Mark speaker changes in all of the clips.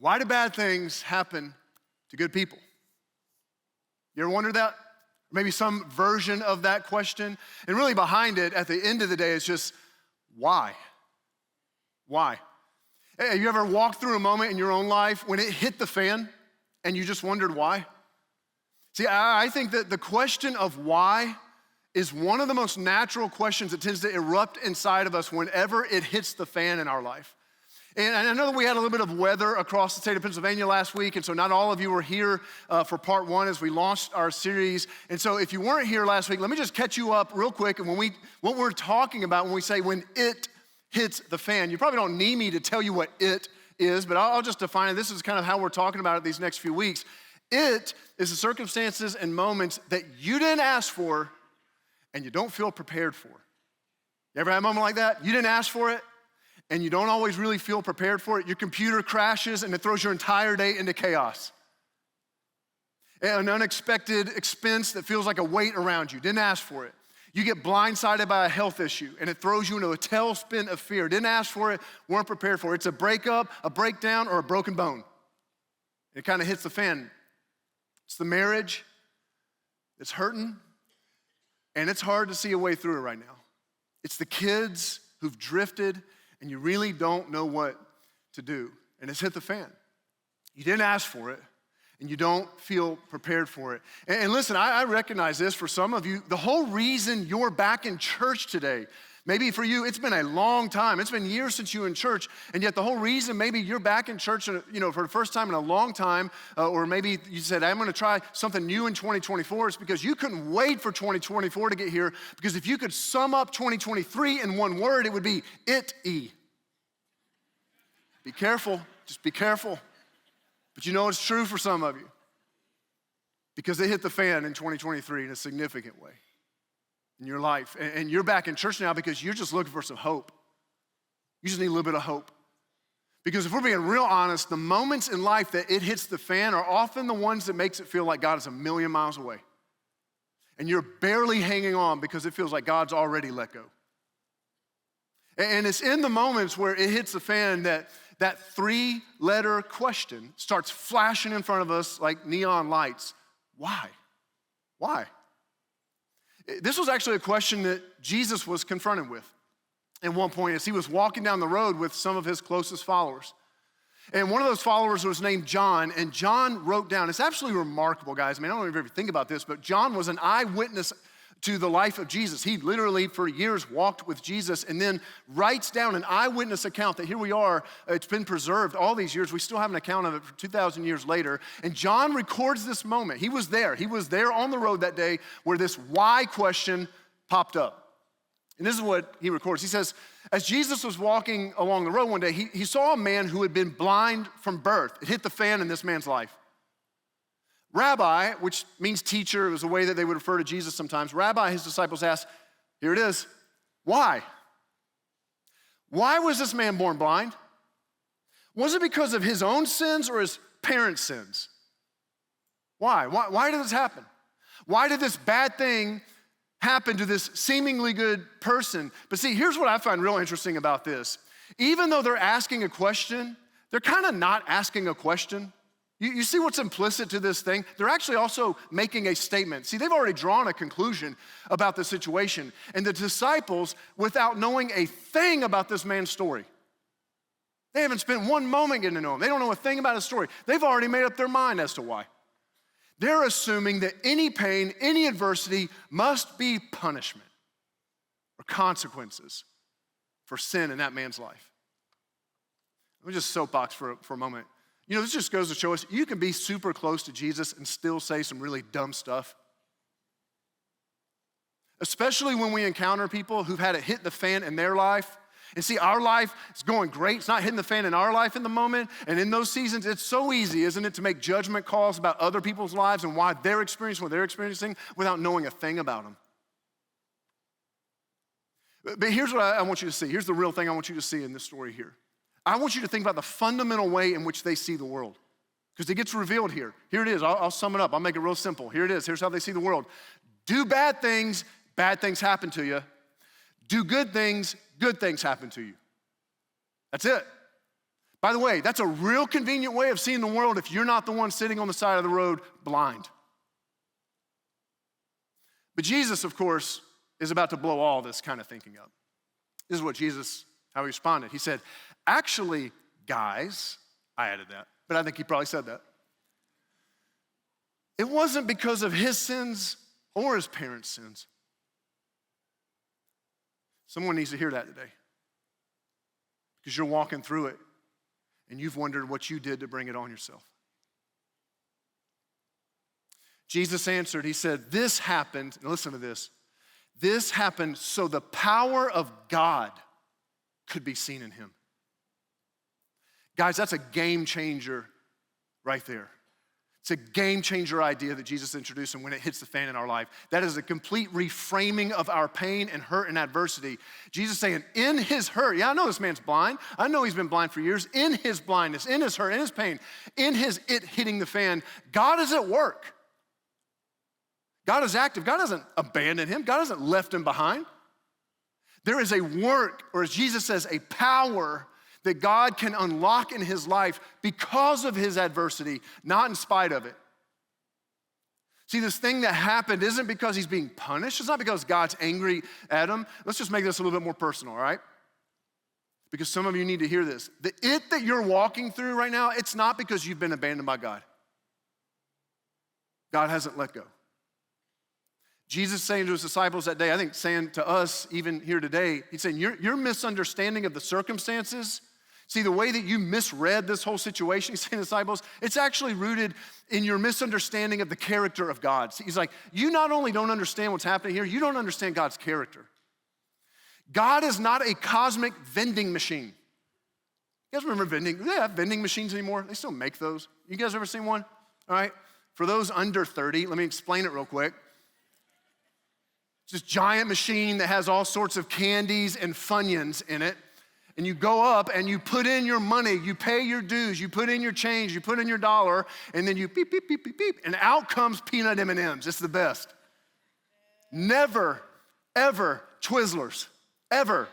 Speaker 1: Why do bad things happen to good people? You ever wondered that? Maybe some version of that question. And really behind it, at the end of the day, is just why? Why? Hey, have you ever walked through a moment in your own life when it hit the fan and you just wondered why? See, I think that the question of why is one of the most natural questions that tends to erupt inside of us whenever it hits the fan in our life. And I know that we had a little bit of weather across the state of Pennsylvania last week, and so not all of you were here for part one as we launched our series. And so if you weren't here last week, let me just catch you up real quick. And what we're talking about when we say when it hits the fan, you probably don't need me to tell you what it is, but I'll just define it. This is kind of how we're talking about it these next few weeks. It is the circumstances and moments that you didn't ask for and you don't feel prepared for. You ever had a moment like that? You didn't ask for it, and you don't always really feel prepared for it. Your computer crashes and it throws your entire day into chaos. An unexpected expense that feels like a weight around you. Didn't ask for it. You get blindsided by a health issue and it throws you into a tailspin of fear. Didn't ask for it, weren't prepared for it. It's a breakup, a breakdown, or a broken bone. It kind of hits the fan. It's the marriage that's hurting and it's hard to see a way through it right now. It's the kids who've drifted and you really don't know what to do. And it's hit the fan. You didn't ask for it, and you don't feel prepared for it. And listen, I recognize this for some of you. The whole reason you're back in church today, maybe for you, it's been a long time. It's been years since you were in church, and yet the whole reason maybe you're back in church, for the first time in a long time, or maybe you said, I'm gonna try something new in 2024, is because you couldn't wait for 2024 to get here, because if you could sum up 2023 in one word, it would be it-y. Be careful, just be careful. But you know it's true for some of you, because it hit the fan in 2023 in a significant way in your life. And you're back in church now because you're just looking for some hope. You just need a little bit of hope. Because if we're being real honest, the moments in life that it hits the fan are often the ones that makes it feel like God is a million miles away. And you're barely hanging on because it feels like God's already let go. And it's in the moments where it hits the fan that three-letter question starts flashing in front of us like neon lights. Why? Why? This was actually a question that Jesus was confronted with at one point as he was walking down the road with some of his closest followers. And one of those followers was named John, and John wrote down, it's absolutely remarkable, guys. I mean, I don't know if you ever think about this, but John was an eyewitness to the life of Jesus. He literally for years walked with Jesus and then writes down an eyewitness account that here we are, it's been preserved all these years. We still have an account of it for 2,000 years later. And John records this moment. He was there on the road that day where this why question popped up. And this is what he records. He says, as Jesus was walking along the road one day, he saw a man who had been blind from birth. It hit the fan in this man's life. Rabbi, which means teacher, it was a way that they would refer to Jesus sometimes. Rabbi, his disciples asked, here it is, why? Why was this man born blind? Was it because of his own sins or his parents' sins? Why? Why did this happen? Why did this bad thing happen to this seemingly good person? But see, here's what I find real interesting about this. Even though they're asking a question, they're kind of not asking a question. You see what's implicit to this thing? They're actually also making a statement. See, they've already drawn a conclusion about the situation. And the disciples, without knowing a thing about this man's story, they haven't spent one moment getting to know him. They don't know a thing about his story. They've already made up their mind as to why. They're assuming that any pain, any adversity must be punishment or consequences for sin in that man's life. Let me just soapbox for a moment. You know, this just goes to show us you can be super close to Jesus and still say some really dumb stuff. Especially when we encounter people who've had it hit the fan in their life. And see, our life is going great. It's not hitting the fan in our life in the moment. And in those seasons, it's so easy, isn't it, to make judgment calls about other people's lives and why they're experiencing what they're experiencing without knowing a thing about them. But here's what I want you to see. Here's the real thing I want you to see in this story here. I want you to think about the fundamental way in which they see the world, because it gets revealed here. Here it is. I'll sum it up. I'll make it real simple. Here it is. Here's how they see the world. Do bad things happen to you. Do good things happen to you. That's it. By the way, that's a real convenient way of seeing the world if you're not the one sitting on the side of the road blind. But Jesus, of course, is about to blow all this kind of thinking up. This is what Jesus, how he responded. He said, actually, guys, I added that, but I think he probably said that. It wasn't because of his sins or his parents' sins. Someone needs to hear that today. Because you're walking through it and you've wondered what you did to bring it on yourself. Jesus answered, he said, this happened, and listen to this, this happened so the power of God could be seen in him. Guys, that's a game changer right there. It's a game changer idea that Jesus introduced, and when it hits the fan in our life, that is a complete reframing of our pain and hurt and adversity. Jesus saying, in his hurt, yeah, I know this man's blind. I know he's been blind for years. In his blindness, in his hurt, in his pain, in his it hitting the fan, God is at work. God is active. God hasn't abandoned him. God hasn't left him behind. There is a work, or as Jesus says, a power that God can unlock in his life because of his adversity, not in spite of it. See, this thing that happened isn't because he's being punished. It's not because God's angry at him. Let's just make this a little bit more personal, all right? Because some of you need to hear this. The it that you're walking through right now, it's not because you've been abandoned by God. God hasn't let go. Jesus saying to his disciples that day, I think saying to us even here today, he's saying your misunderstanding of the circumstances, see, the way that you misread this whole situation, he's saying to the disciples, it's actually rooted in your misunderstanding of the character of God. See, he's like, you not only don't understand what's happening here, you don't understand God's character. God is not a cosmic vending machine. You guys remember vending? Do they have vending machines anymore? They still make those. You guys ever seen one? All right. For those under 30, let me explain it real quick. It's this giant machine that has all sorts of candies and Funyuns in it. And you go up and you put in your money, you pay your dues, you put in your change, you put in your dollar, and then you beep, beep, beep, beep, beep, and out comes peanut M&Ms. It's the best. Never, ever Twizzlers, ever.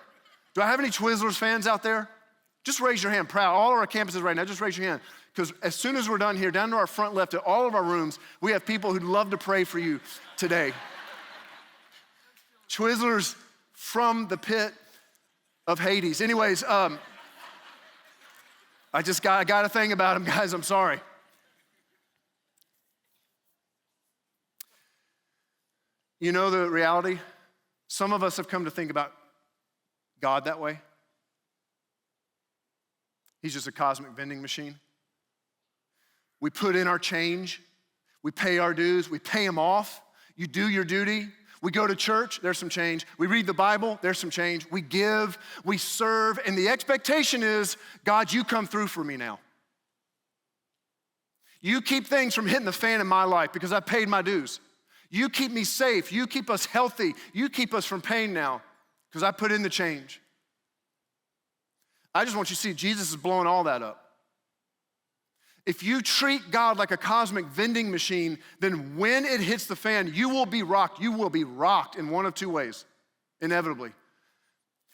Speaker 1: Do I have any Twizzlers fans out there? Just raise your hand, proud. All of our campuses right now, just raise your hand. Because as soon as we're done here, down to our front left, at all of our rooms, we have people who'd love to pray for you today. Twizzlers from the pit of Hades. Anyways, I got a thing about them, guys. I'm sorry. You know the reality? Some of us have come to think about God that way. He's just a cosmic vending machine. We put in our change. We pay our dues. We pay him off. You do your duty. We go to church, there's some change. We read the Bible, there's some change. We give, we serve, and the expectation is, God, you come through for me now. You keep things from hitting the fan in my life because I paid my dues. You keep me safe. You keep us healthy. You keep us from pain now because I put in the change. I just want you to see Jesus is blowing all that up. If you treat God like a cosmic vending machine, then when it hits the fan, you will be rocked. You will be rocked in one of two ways, inevitably.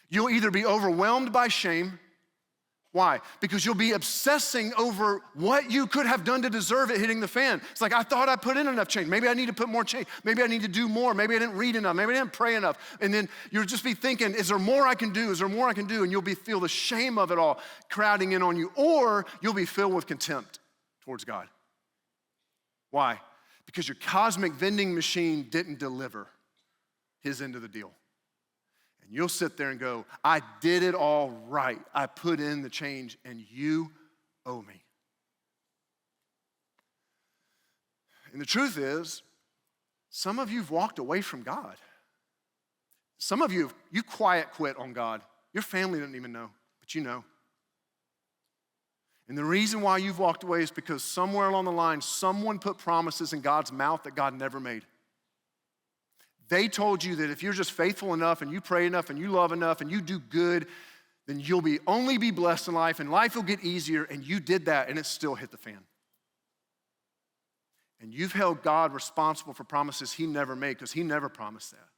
Speaker 1: You'll either be overwhelmed by shame. Why? Because you'll be obsessing over what you could have done to deserve it hitting the fan. It's like, I thought I put in enough change. Maybe I need to put more change. Maybe I need to do more. Maybe I didn't read enough. Maybe I didn't pray enough. And then you'll just be thinking, is there more I can do? Is there more I can do? And you'll feel the shame of it all crowding in on you. Or you'll be filled with contempt towards God. Why? Because your cosmic vending machine didn't deliver his end of the deal. And you'll sit there and go, I did it all right. I put in the change and you owe me. And the truth is, some of you have walked away from God. Some of you quiet quit on God. Your family didn't even know, but you know. And the reason why you've walked away is because somewhere along the line, someone put promises in God's mouth that God never made. They told you that if you're just faithful enough and you pray enough and you love enough and you do good, then you'll only be blessed in life and life will get easier, and you did that and it still hit the fan. And you've held God responsible for promises he never made because he never promised that.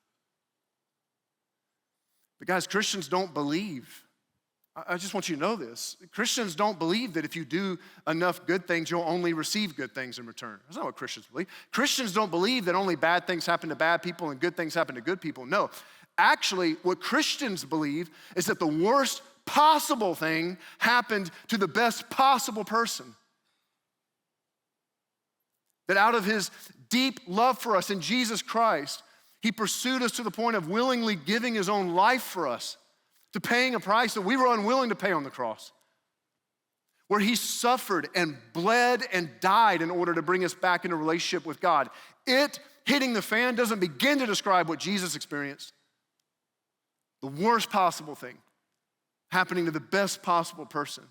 Speaker 1: But guys, Christians don't believe. I just want you to know this. Christians don't believe that if you do enough good things, you'll only receive good things in return. That's not what Christians believe. Christians don't believe that only bad things happen to bad people and good things happen to good people. No. Actually, what Christians believe is that the worst possible thing happened to the best possible person. That out of his deep love for us in Jesus Christ, he pursued us to the point of willingly giving his own life for us, to paying a price that we were unwilling to pay on the cross, where he suffered and bled and died in order to bring us back into relationship with God. It hitting the fan doesn't begin to describe what Jesus experienced. The worst possible thing happening to the best possible person.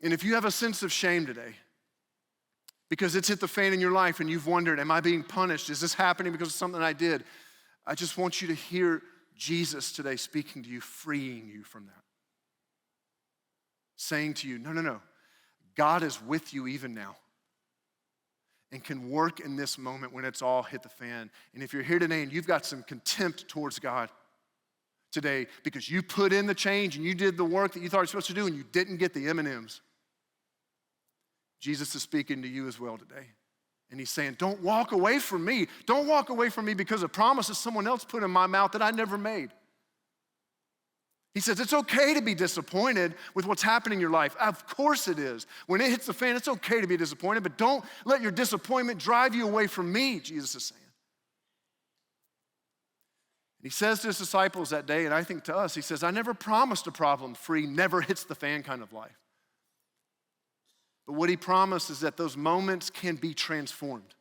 Speaker 1: And if you have a sense of shame today, because it's hit the fan in your life and you've wondered, am I being punished? Is this happening because of something I did? I just want you to hear Jesus today speaking to you, freeing you from that. Saying to you, no. God is with you even now and can work in this moment when it's all hit the fan. And if you're here today and you've got some contempt towards God today because you put in the change and you did the work that you thought you were supposed to do and you didn't get the M&Ms, Jesus is speaking to you as well today. And he's saying, don't walk away from me. Don't walk away from me because of promises someone else put in my mouth that I never made. He says, it's okay to be disappointed with what's happening in your life. Of course it is. When it hits the fan, it's okay to be disappointed, but don't let your disappointment drive you away from me, Jesus is saying. And he says to his disciples that day, and I think to us, he says, I never promised a problem-free, never hits the fan kind of life. But what he promised is that those moments can be transformed.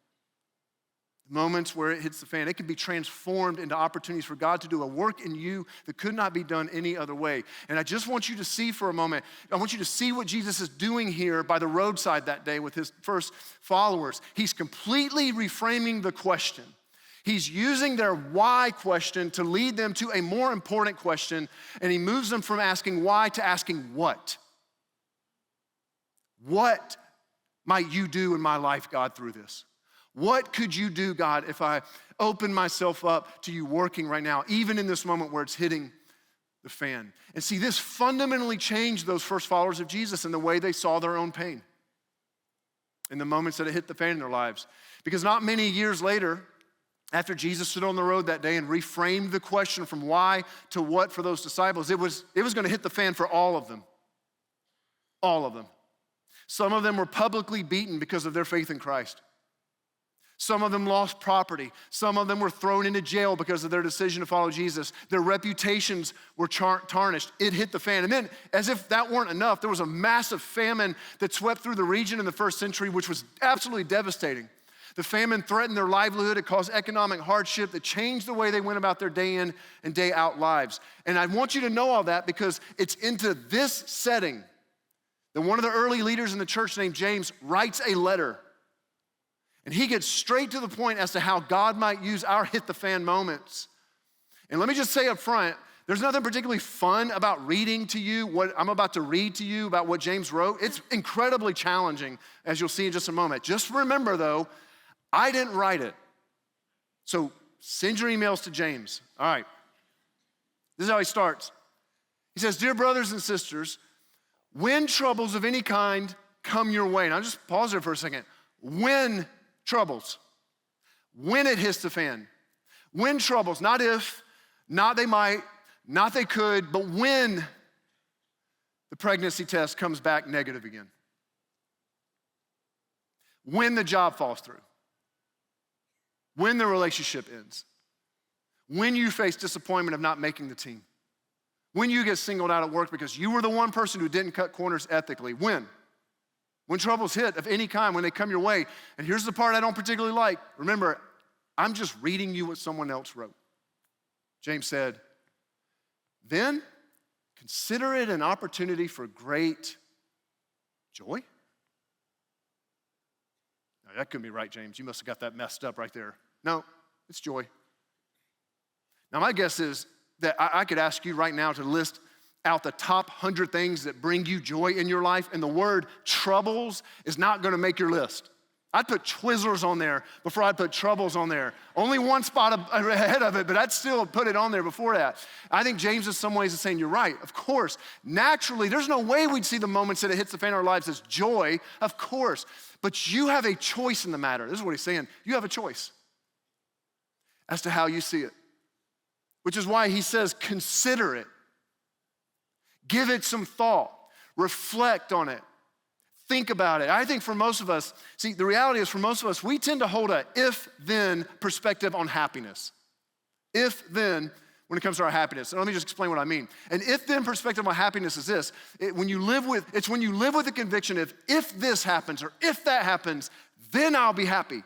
Speaker 1: Moments where it hits the fan, it can be transformed into opportunities for God to do a work in you that could not be done any other way. And I just want you to see for a moment, I want you to see what Jesus is doing here by the roadside that day with his first followers. He's completely reframing the question. He's using their why question to lead them to a more important question, and he moves them from asking why to asking what. What might you do in my life, God, through this? What could you do, God, if I open myself up to you working right now, even in this moment where it's hitting the fan? And see, this fundamentally changed those first followers of Jesus in the way they saw their own pain in the moments that it hit the fan in their lives. Because not many years later, after Jesus stood on the road that day and reframed the question from why to what for those disciples, it was going to hit the fan for all of them. All of them. Some of them were publicly beaten because of their faith in Christ. Some of them lost property. Some of them were thrown into jail because of their decision to follow Jesus. Their reputations were tarnished. It hit the fan. And then, as if that weren't enough, there was a massive famine that swept through the region in the first century, which was absolutely devastating. The famine threatened their livelihood. It caused economic hardship that changed the way they went about their day in and day out lives. And I want you to know all that because it's into this setting that one of the early leaders in the church named James writes a letter. And he gets straight to the point as to how God might use our hit-the-fan moments. And let me just say up front, there's nothing particularly fun about reading to you what I'm about to read to you about what James wrote. It's incredibly challenging, as you'll see in just a moment. Just remember, though, I didn't write it. So send your emails to James. All right. This is how he starts. He says, dear brothers and sisters, when troubles of any kind come your way, now just pause there for a second. When troubles, when it hits the fan, when troubles, not if, not they might, not they could, but when the pregnancy test comes back negative again, when the job falls through, when the relationship ends, when you face disappointment of not making the team, when you get singled out at work because you were the one person who didn't cut corners ethically, when troubles hit of any kind, when they come your way. And here's the part I don't particularly like. Remember, I'm just reading you what someone else wrote. James said, then consider it an opportunity for great joy. Now, that couldn't be right, James. You must have got that messed up right there. No, it's joy. Now, my guess is that I could ask you right now to list out the top 100 things that bring you joy in your life, and the word troubles is not gonna make your list. I'd put Twizzlers on there before I'd put Troubles on there. Only one spot ahead of it, but I'd still put it on there before that. I think James in some ways is saying, you're right, of course. Naturally, there's no way we'd see the moments that it hits the fan in our lives as joy, of course. But you have a choice in the matter. This is what he's saying. You have a choice as to how you see it. Which is why he says, consider it. Give it some thought. Reflect on it. Think about it. I think for most of us, see, the reality is for most of us, we tend to hold a if-then perspective on happiness. If-then when it comes to our happiness. And let me just explain what I mean. An if-then perspective on happiness is this. When you live with the conviction of if this happens or if that happens, then I'll be happy.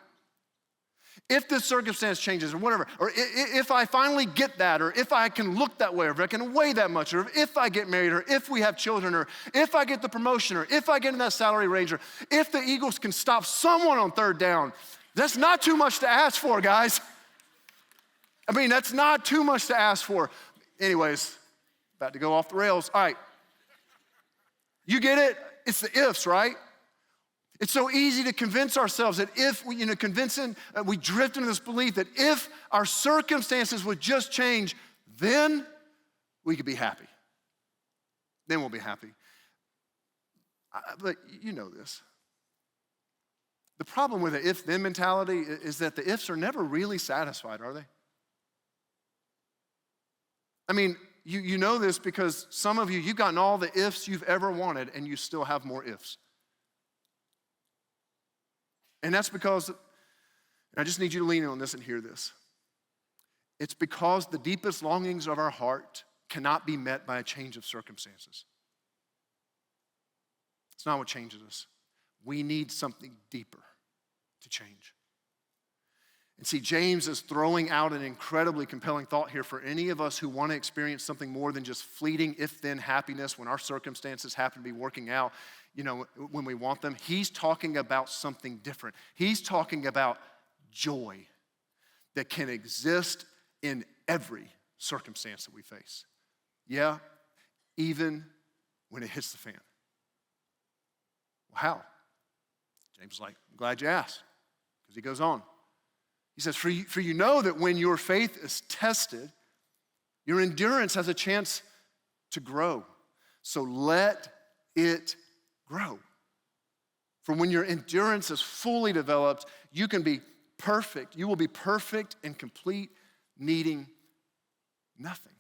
Speaker 1: If this circumstance changes or whatever, or if I finally get that, or if I can look that way, or if I can weigh that much, or if I get married, or if we have children, or if I get the promotion, or if I get in that salary range, or if the Eagles can stop someone on third down, that's not too much to ask for, guys. I mean, that's not too much to ask for. Anyways, about to go off the rails. All right. You get it? It's the ifs, right? It's so easy to convince ourselves that if we, we drift into this belief that if our circumstances would just change, then we could be happy. Then we'll be happy. But you know this. The problem with the if-then mentality is that the ifs are never really satisfied, are they? I mean, you know this because some of you've gotten all the ifs you've ever wanted and you still have more ifs. And that's because, I just need you to lean in on this and hear this. It's because the deepest longings of our heart cannot be met by a change of circumstances. It's not what changes us. We need something deeper to change. And see, James is throwing out an incredibly compelling thought here for any of us who want to experience something more than just fleeting if-then happiness when our circumstances happen to be working out, when we want them. He's talking about something different. He's talking about joy that can exist in every circumstance that we face. Yeah, even when it hits the fan. Well, how? James is like, I'm glad you asked, because he goes on. He says, for you know that when your faith is tested, your endurance has a chance to grow. So let it grow. For when your endurance is fully developed, you can be perfect. You will be perfect and complete, needing nothing.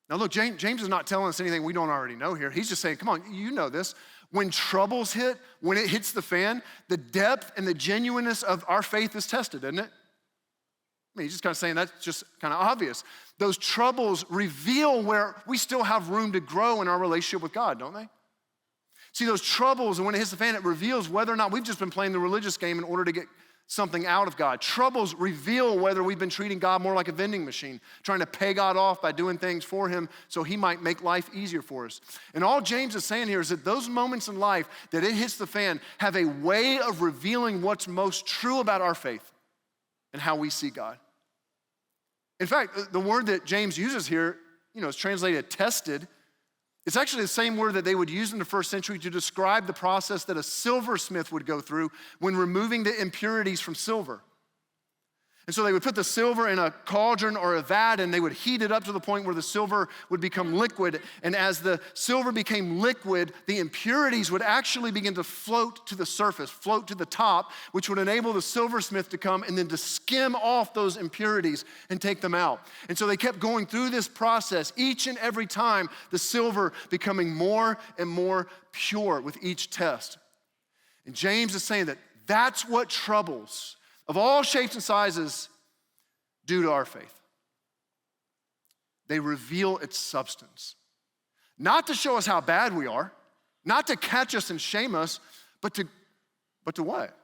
Speaker 1: Now look, James is not telling us anything we don't already know here. He's just saying, come on, you know this. When troubles hit, when it hits the fan, the depth and the genuineness of our faith is tested, isn't it? I mean, he's just kind of saying that's just kind of obvious. Those troubles reveal where we still have room to grow in our relationship with God, don't they? See, those troubles, and when it hits the fan, it reveals whether or not we've just been playing the religious game in order to get something out of God. Troubles reveal whether we've been treating God more like a vending machine, trying to pay God off by doing things for him so he might make life easier for us. And all James is saying here is that those moments in life that it hits the fan have a way of revealing what's most true about our faith and how we see God. In fact, the word that James uses here, is translated tested. It's actually the same word that they would use in the first century to describe the process that a silversmith would go through when removing the impurities from silver. And so they would put the silver in a cauldron or a vat and they would heat it up to the point where the silver would become liquid. And as the silver became liquid, the impurities would actually begin to float to the surface, float to the top, which would enable the silversmith to come and then to skim off those impurities and take them out. And so they kept going through this process each and every time, the silver becoming more and more pure with each test. And James is saying that that's what troubles of all shapes and sizes do to our faith. They reveal its substance. Not to show us how bad we are, not to catch us and shame us, but to what?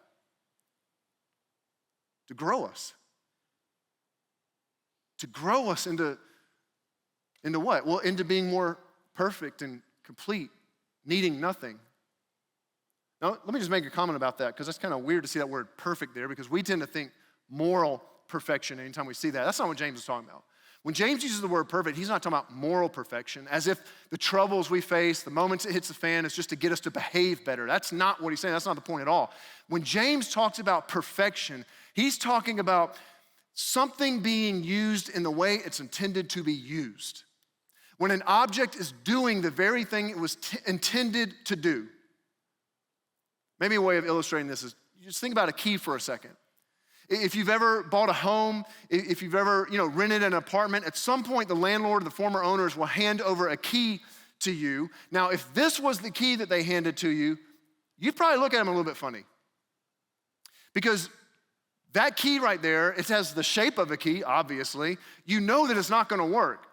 Speaker 1: To grow us. To grow us into what? Well, into being more perfect and complete, needing nothing. Now, let me just make a comment about that, because that's kind of weird to see that word perfect there, because we tend to think moral perfection anytime we see that. That's not what James is talking about. When James uses the word perfect, he's not talking about moral perfection, as if the troubles we face, the moments it hits the fan, is just to get us to behave better. That's not what he's saying. That's not the point at all. When James talks about perfection, he's talking about something being used in the way it's intended to be used. When an object is doing the very thing it was intended to do. Maybe a way of illustrating this is, just think about a key for a second. If you've ever bought a home, if you've ever rented an apartment, at some point the landlord or the former owners will hand over a key to you. Now, if this was the key that they handed to you, you'd probably look at them a little bit funny. Because that key right there, it has the shape of a key, obviously. You know that it's not gonna work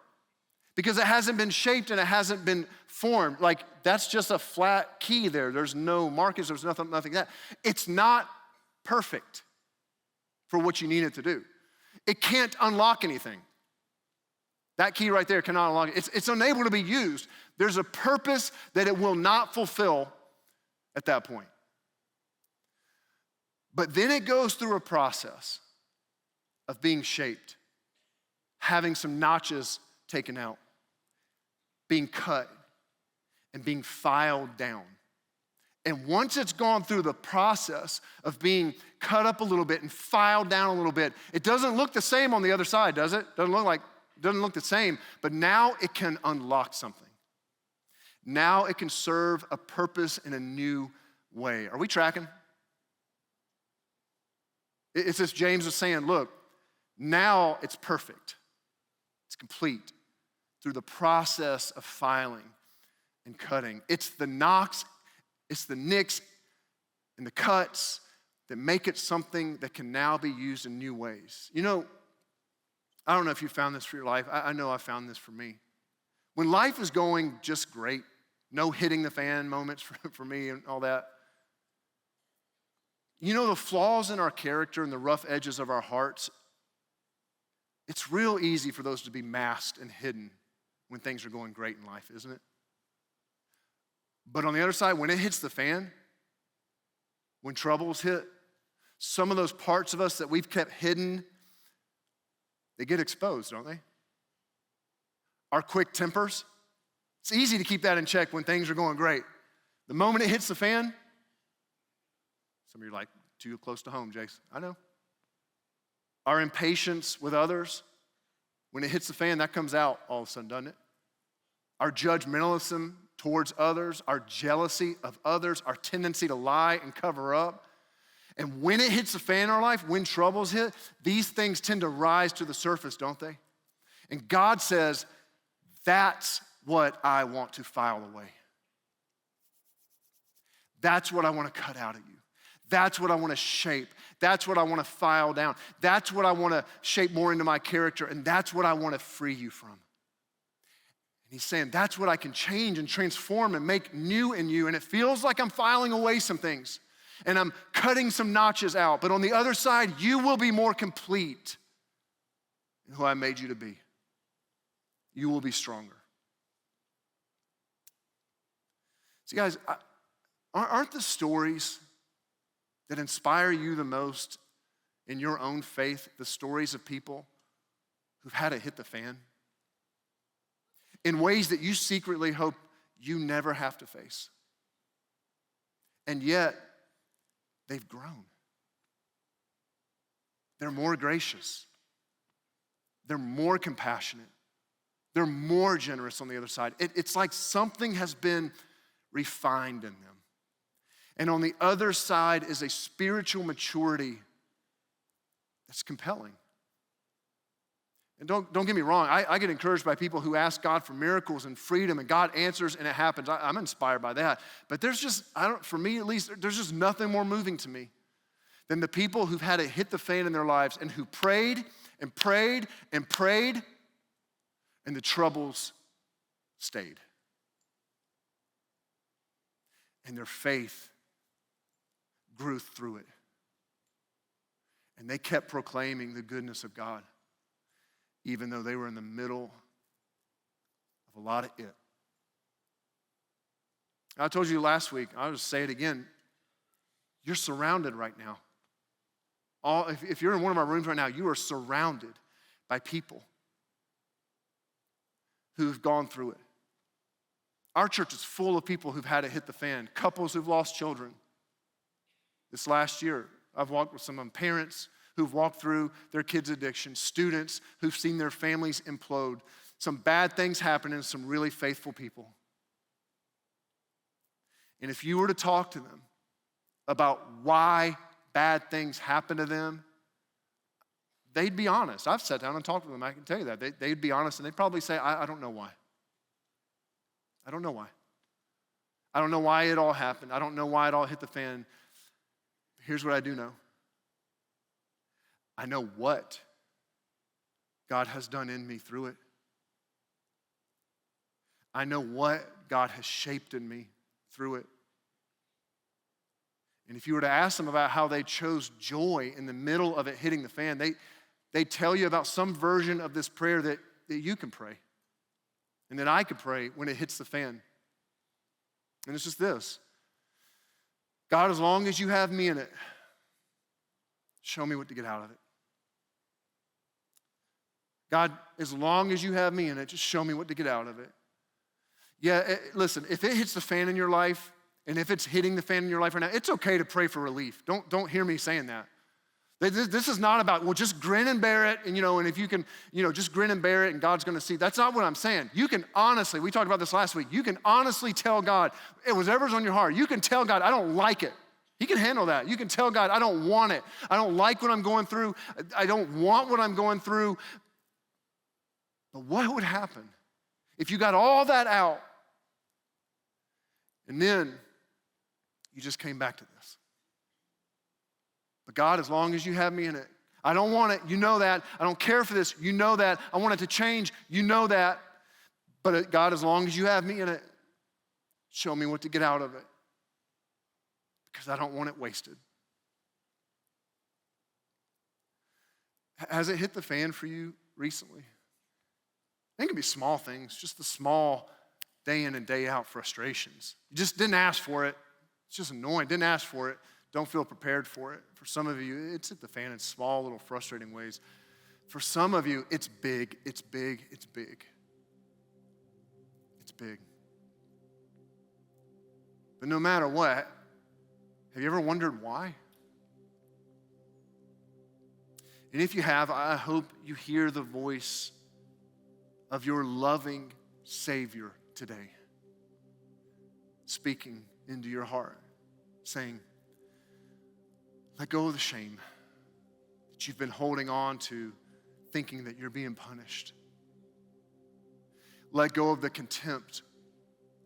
Speaker 1: because it hasn't been shaped and it hasn't been formed. Like, that's just a flat key there. There's no markings, there's nothing like that. It's not perfect for what you need it to do. It can't unlock anything. That key right there cannot unlock it. It's unable to be used. There's a purpose that it will not fulfill at that point. But then it goes through a process of being shaped, having some notches taken out, being cut, and being filed down. And once it's gone through the process of being cut up a little bit and filed down a little bit, it doesn't look the same on the other side, does it? Doesn't look the same, but now it can unlock something. Now it can serve a purpose in a new way. Are we tracking? It's as James was saying, look, now it's perfect. It's complete through the process of filing and cutting. It's the knocks, it's the nicks and the cuts that make it something that can now be used in new ways. I don't know if you found this for your life. I know I found this for me. When life is going just great, no hitting the fan moments for me and all that, the flaws in our character and the rough edges of our hearts, it's real easy for those to be masked and hidden when things are going great in life, isn't it? But on the other side, when it hits the fan, when troubles hit, some of those parts of us that we've kept hidden, they get exposed, don't they? Our quick tempers, it's easy to keep that in check when things are going great. The moment it hits the fan, some of you are like, too close to home, Jace. I know. Our impatience with others, when it hits the fan, that comes out all of a sudden, doesn't it? Our judgmentalism towards others, our jealousy of others, our tendency to lie and cover up. And when it hits the fan in our life, when troubles hit, these things tend to rise to the surface, don't they? And God says, that's what I want to file away. That's what I want to cut out of you. That's what I want to shape. That's what I want to file down. That's what I want to shape more into my character, and that's what I want to free you from. And he's saying, that's what I can change and transform and make new in you. And it feels like I'm filing away some things and I'm cutting some notches out. But on the other side, you will be more complete in who I made you to be. You will be stronger. See, guys, aren't the stories that inspire you the most in your own faith the stories of people who've had it hit the fan? In ways that you secretly hope you never have to face. And yet, they've grown. They're more gracious. They're more compassionate. They're more generous on the other side. It's like something has been refined in them. And on the other side is a spiritual maturity that's compelling. And don't get me wrong, I get encouraged by people who ask God for miracles and freedom, and God answers and it happens. I'm inspired by that. But there's just, for me at least, there's just nothing more moving to me than the people who've had it hit the fan in their lives and who prayed and prayed and prayed, and the troubles stayed. And their faith grew through it. And they kept proclaiming the goodness of God, even though they were in the middle of a lot of it. I told you last week, I'll just say it again, you're surrounded right now. If you're in one of our rooms right now, you are surrounded by people who've gone through it. Our church is full of people who've had it hit the fan, couples who've lost children. This last year, I've walked with some of them, parents who've walked through their kids' addiction, students who've seen their families implode, some bad things happen and some really faithful people. And if you were to talk to them about why bad things happen to them, they'd be honest. I've sat down and talked with them, I can tell you that. They'd be honest, and they'd probably say, I don't know why. I don't know why. I don't know why it all happened. I don't know why it all hit the fan. Here's what I do know. I know what God has done in me through it. I know what God has shaped in me through it. And if you were to ask them about how they chose joy in the middle of it hitting the fan, they tell you about some version of this prayer that you can pray and that I could pray when it hits the fan. And it's just this. God, as long as you have me in it, show me what to get out of it. God, as long as you have me in it, just show me what to get out of it. Yeah, listen, if it hits the fan in your life, and if it's hitting the fan in your life right now, it's okay to pray for relief. Don't hear me saying that. This is not about, well, just grin and bear it, and if you can, just grin and bear it, and God's gonna see. That's not what I'm saying. You can honestly, we talked about this last week, you can honestly tell God, whatever's on your heart, you can tell God, I don't like it. He can handle that. You can tell God, I don't want it. I don't like what I'm going through. I don't want what I'm going through. But what would happen if you got all that out and then you just came back to this? But God, as long as you have me in it, I don't want it, you know that. I don't care for this, you know that. I want it to change, you know that. But God, as long as you have me in it, show me what to get out of it. Because I don't want it wasted. Has it hit the fan for you recently? It can be small things, just the small day in and day out frustrations. You just didn't ask for it. It's just annoying. Didn't ask for it. Don't feel prepared for it. For some of you, it's hit the fan in small, little frustrating ways. For some of you, it's big, it's big, it's big. It's big. But no matter what, have you ever wondered why? And if you have, I hope you hear the voice of your loving Savior today, speaking into your heart, saying, let go of the shame that you've been holding on to, thinking that you're being punished. Let go of the contempt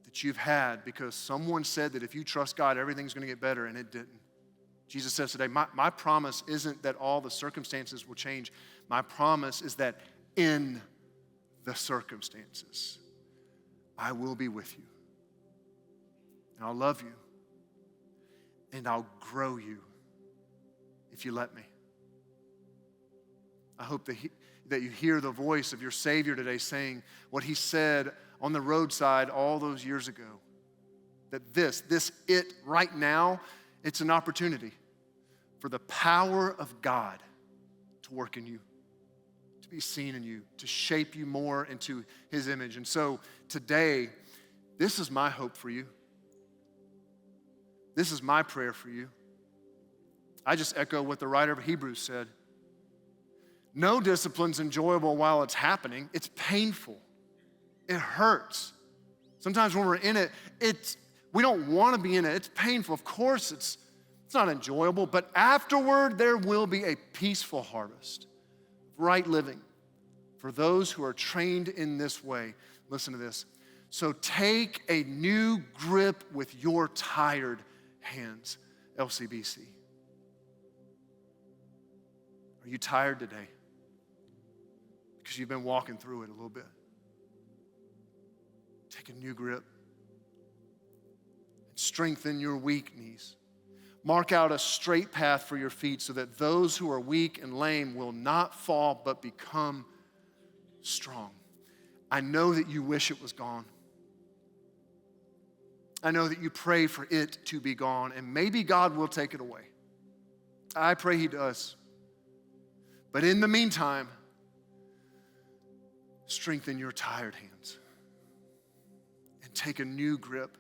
Speaker 1: that you've had because someone said that if you trust God, everything's going to get better, and it didn't. Jesus says today, my promise isn't that all the circumstances will change. My promise is that in the circumstances, I will be with you. And I'll love you. And I'll grow you if you let me. I hope that you hear the voice of your Savior today saying what he said on the roadside all those years ago. That this it right now, it's an opportunity for the power of God to work in you, to be seen in you, to shape you more into his image. And so today, this is my hope for you. This is my prayer for you. I just echo what the writer of Hebrews said. No discipline's enjoyable while it's happening. It's painful. It hurts. Sometimes when we're in it, we don't want to be in it. It's painful. Of course, it's not enjoyable, but afterward, there will be a peaceful harvest, right living for those who are trained in this way. Listen to this. So take a new grip with your tired hands, LCBC. Are you tired today? Because you've been walking through it a little bit. Take a new grip. Strengthen your weak knees. Mark out a straight path for your feet so that those who are weak and lame will not fall but become strong. I know that you wish it was gone. I know that you pray for it to be gone, and maybe God will take it away. I pray he does. But in the meantime, strengthen your tired hands and take a new grip.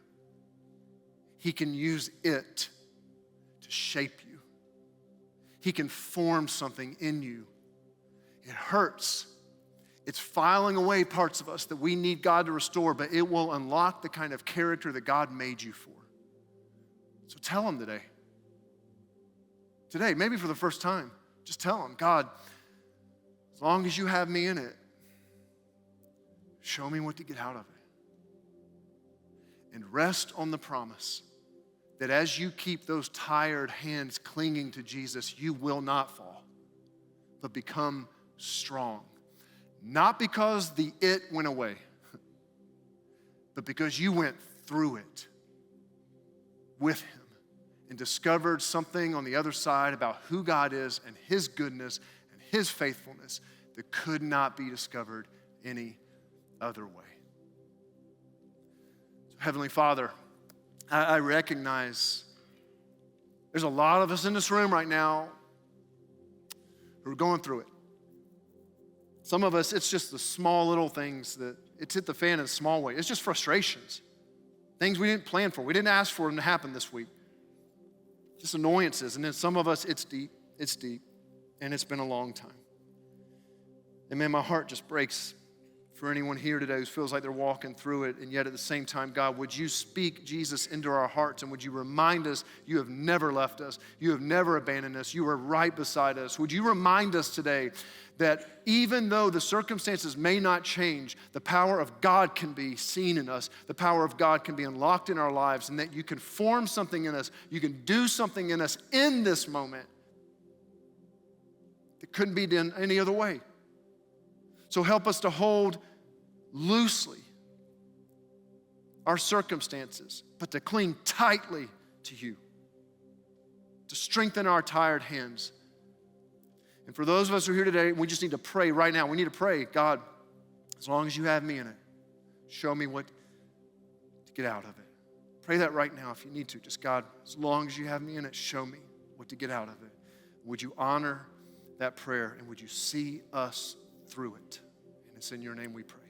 Speaker 1: He can use it to shape you. He can form something in you. It hurts. It's filing away parts of us that we need God to restore, but it will unlock the kind of character that God made you for. So tell him today. Today, maybe for the first time, just tell him, God, as long as you have me in it, show me what to get out of it. And rest on the promise that as you keep those tired hands clinging to Jesus, you will not fall, but become strong. Not because the it went away, but because you went through it with him and discovered something on the other side about who God is and his goodness and his faithfulness that could not be discovered any other way. So, Heavenly Father, I recognize there's a lot of us in this room right now who are going through it. Some of us, it's just the small little things that it's hit the fan in a small way. It's just frustrations, things we didn't plan for. We didn't ask for them to happen this week. Just annoyances. And then some of us, it's deep, and it's been a long time. And man, my heart just breaks for anyone here today who feels like they're walking through it, and yet at the same time, God, would you speak Jesus into our hearts, and would you remind us you have never left us, you have never abandoned us, you are right beside us. Would you remind us today that even though the circumstances may not change, the power of God can be seen in us, the power of God can be unlocked in our lives, and that you can form something in us, you can do something in us in this moment that couldn't be done any other way. So help us to hold loosely our circumstances, but to cling tightly to you, to strengthen our tired hands. And for those of us who are here today, we just need to pray right now. We need to pray, God, as long as you have me in it, show me what to get out of it. Pray that right now if you need to. Just, God, as long as you have me in it, show me what to get out of it. Would you honor that prayer, and would you see us through it? And it's in your name we pray.